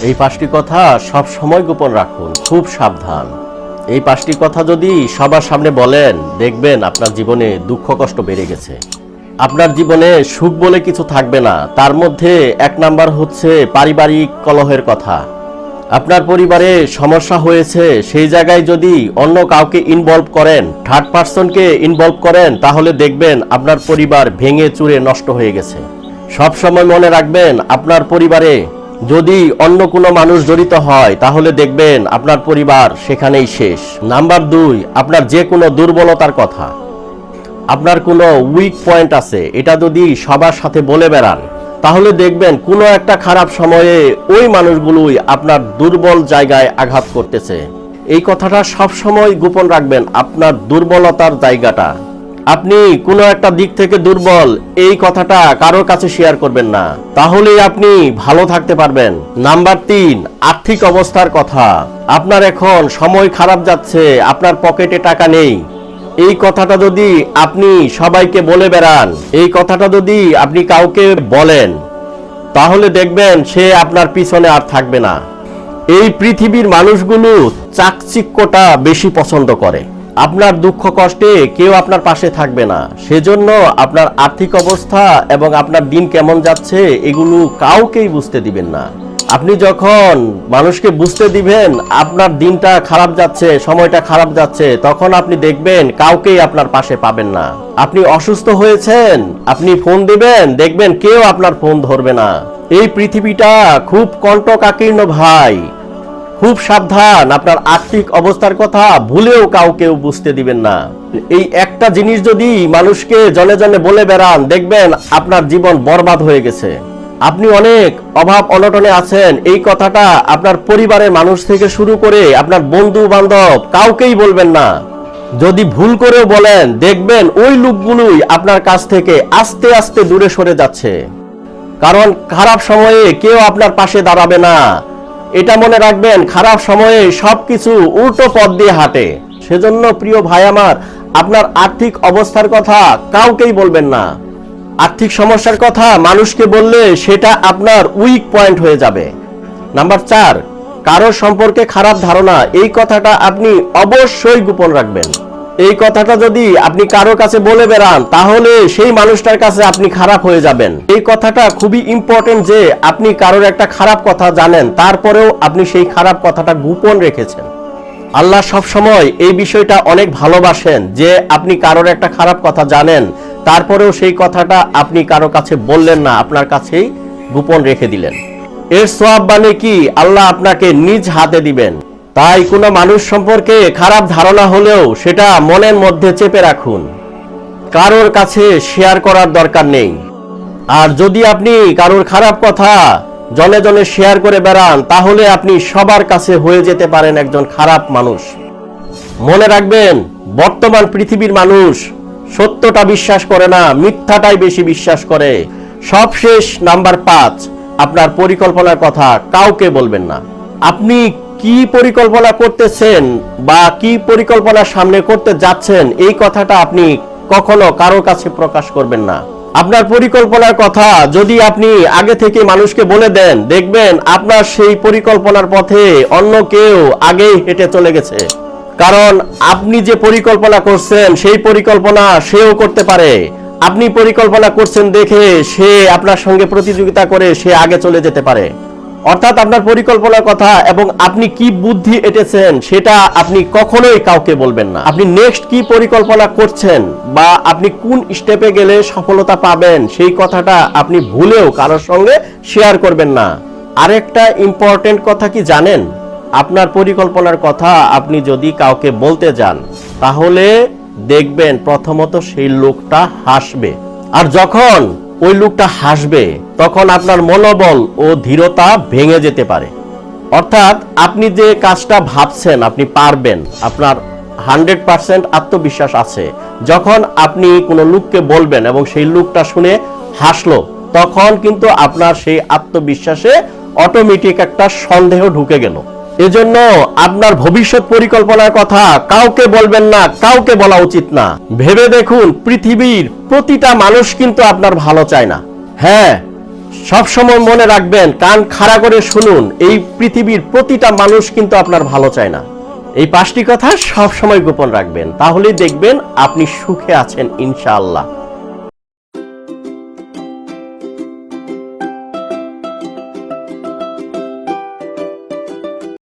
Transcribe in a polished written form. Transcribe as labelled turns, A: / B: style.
A: এই 5টি কথা সব সময় গোপন রাখুন, খুব সাবধান। এই 5টি কথা যদি সবার সামনে বলেন, দেখবেন আপনার জীবনে দুঃখ কষ্ট বেড়ে গেছে। আপনার জীবনে সুখ বলে কিছু থাকবে না। তার মধ্যে 1 নাম্বার হচ্ছে পারিবারিক কলহের কথা। আপনার পরিবারে সমস্যা হয়েছে, সেই জায়গায় যদি অন্য কাউকে ইনভলভ করেন, থার্ড পারসনকে ইনভলভ করেন, তাহলে দেখবেন আপনার পরিবার ভেঙে চুরে নষ্ট হয়ে গেছে। সব সময় মনে রাখবেন, আপনার পরিবারে যদি অন্য কোনো মানুষ জড়িত হয়, তাহলে দেখবেন আপনার পরিবার সেখানেই শেষ। নাম্বার 2, আপনার যে কোনো দুর্বলতার কথা, আপনার কোনো উইক পয়েন্ট আছে, এটা যদি সবার সাথে বলে বেড়ান, তাহলে দেখবেন কোনো একটা খারাপ সময়ে ওই মানুষগুলোই আপনার দুর্বল জায়গায় আঘাত করতেছে। এই কথাটা সব সময় গোপন রাখবেন, আপনার দুর্বলতার জায়গাটা। আপনি কোনো একটা দিক থেকে দুর্বল, এই কথাটা কারোর কাছে শেয়ার করবেন না, তাহলেই আপনি ভালো থাকতে পারবেন। নাম্বার 3, আর্থিক অবস্থার কথা। আপনার এখন সময় খারাপ যাচ্ছে, আপনার পকেটে টাকা নেই, এই কথাটা যদি আপনি সবাইকে বলে বেড়ান, এই কথাটা যদি আপনি কাউকে বলেন, তাহলে দেখবেন সে আপনার পিছনে আর থাকবে না। এই পৃথিবীর মানুষগুলো চাকচিক্যটা বেশি পছন্দ করে। আপনার দুঃখ কষ্টে কেউ আপনার পাশে থাকবে না, সেজন্য আপনার আর্থিক অবস্থা এবং আপনার দিন কেমন যাচ্ছে এগুলো কাউকেই বুঝতে দিবেন না। আপনি যখন মানুষকে বুঝতে দিবেন আপনার দিনটা খারাপ যাচ্ছে, সময়টা খারাপ যাচ্ছে, তখন আপনি দেখবেন কাউকেই আপনার পাশে পাবেন না। আপনি অসুস্থ হয়েছেন, আপনি ফোন দিবেন, দেখবেন কেউ আপনার ফোন ধরবে না। এই পৃথিবীটা খুব কণ্টকাকীর্ণ ভাই, খুব সাবধান। আপনার আর্থিক অবস্থার কথা ভুলেও কাউকে বুঝতে দিবেন না। এই একটা জিনিস যদি মানুষকে জনে জনে বলে বেড়ান, দেখবেন আপনার জীবন বরবাদ হয়ে গেছে। আপনি অনেক অভাব অনটনে আছেন, এই কথাটা আপনার পরিবারের মানুষ থেকে শুরু করে আপনার বন্ধু বান্ধব কাউকেই বলবেন না। যদি ভুল করেও বলেন, দেখবেন ওই লোকগুলোই আপনার কাছ থেকে আস্তে আস্তে দূরে সরে যাচ্ছে। কারণ খারাপ সময়ে কেউ আপনার পাশে দাঁড়াবে না। এটা মনে রাখবেন, খারাপ সময়ে সবকিছু উল্টো পথ দিয়ে হাঁটে। সেজন্য প্রিয় ভাই আমার, আপনার আর্থিক অবস্থার কথা কাউকেই বলবেন না। আর্থিক সমস্যার কথা মানুষকে বললে সেটা আপনার উইক পয়েন্ট হয়ে যাবে। নাম্বার 4, কারোর সম্পর্কে খারাপ ধারণা। এই কথাটা আপনি অবশ্যই গোপন রাখবেন। এই কথাটা যদি আপনি কারো কাছে বলে বেড়ান, তাহলে সেই মানুষটার কাছে আপনি খারাপ হয়ে যাবেন। এই কথাটা খুবই ইম্পর্টেন্ট যে আপনি কারোর একটা খারাপ কথা জানেন, তারপরেও আপনি সেই খারাপ কথাটা গোপন রেখেছেন। আল্লাহ সব সময় এই বিষয়টা অনেক ভালোবাসেন যে আপনি কারোর একটা খারাপ কথা জানেন, তারপরেও সেই কথাটা আপনি কারো কাছে বললেন না, আপনার কাছেই গোপন রেখে দিলেন। এর সওয়াব মানে কি? আল্লাহ আপনাকে নিজ হাতে দিবেন। তাই কোনো মানুষ সম্পর্কে খারাপ ধারণা হলেও সেটা মনের মধ্যে চেপে রাখুন, কারোর কাছে শেয়ার করার দরকার নেই। আর যদি আপনি কারোর খারাপ কথা জনে জনে শেয়ার করে বেড়ান, তাহলে আপনি সবার কাছে হয়ে যেতে পারেন একজন খারাপ মানুষ। মনে রাখবেন, বর্তমান পৃথিবীর মানুষ সত্যটা বিশ্বাস করে না, মিথ্যাটাই বেশি বিশ্বাস করে। সবশেষ নাম্বার 5, আপনার পরিকল্পনার কথা কাউকে বলবেন না। আপনি কি পরিকল্পনা করতেছেন বা কি পরিকল্পনা সামনে করতে যাচ্ছেন, এই কথাটা আপনি কখনো কারোর কাছে প্রকাশ করবেন না। আপনার পরিকল্পনার কথা যদি আপনি আগে থেকে মানুষকে বলে দেন, দেখবেন আপনার সেই পরিকল্পনার পথে অন্য কেউ আগেই হেঁটে চলে গেছে। কারণ আপনি যে পরিকল্পনা করছেন সেই পরিকল্পনা সেও করতে পারে। আপনি পরিকল্পনা করছেন দেখে সে আপনার সঙ্গে প্রতিযোগিতা করে সে আগে চলে যেতে পারে। অর্থাৎ আপনার পরিকল্পনার কথা এবং আপনি কি বুদ্ধি এঁটেছেন সেটা আপনি কখনোই কাউকে বলবেন না। আপনি নেক্সট কি পরিকল্পনা করছেন বা আপনি কোন স্টেপে গেলে সফলতা পাবেন, সেই কথাটা আপনি ভুলেও কারোর সঙ্গে শেয়ার করবেন না। আরেকটা ইম্পর্টেন্ট কথা কি জানেন? আপনার পরিকল্পনার কথা আপনি যদি কাউকে বলতে যান, তাহলে দেখবেন প্রথমত সেই লোকটা হাসবে। আর যখন ওই লোকটা হাসবে, তখন আপনার মনোবল ও দৃঢ়তা ভেঙে যেতে পারে। অর্থাৎ আপনি যে কাজটা ভাবছেন আপনি পারবেন, আপনার 100% আত্মবিশ্বাস আছে। যখন আপনি কোনো লোককে বলবেন এবং সেই লোকটা শুনে হাসলো, তখন কিন্তু আপনার সেই আত্মবিশ্বাসে অটোমেটিক একটা সন্দেহ ঢুকে গেল। এজন্য আপনার ভবিষ্যৎ পরিকল্পনার কথা কাউকে বলবেন না, কাউকে বলা উচিত না। ভেবে দেখুন, পৃথিবীর প্রতিটা মানুষ কিন্তু আপনার ভালো চায় না। হ্যাঁ, সব সময় মনে রাখবেন, কান খাড়া করে শুনুন, এই পৃথিবীর প্রতিটা মানুষ কিন্তু আপনার ভালো চায় না। এই 5টি কথা সব সময় গোপন রাখবেন, তাহলেই দেখবেন আপনি সুখে আছেন ইনশাআল্লাহ।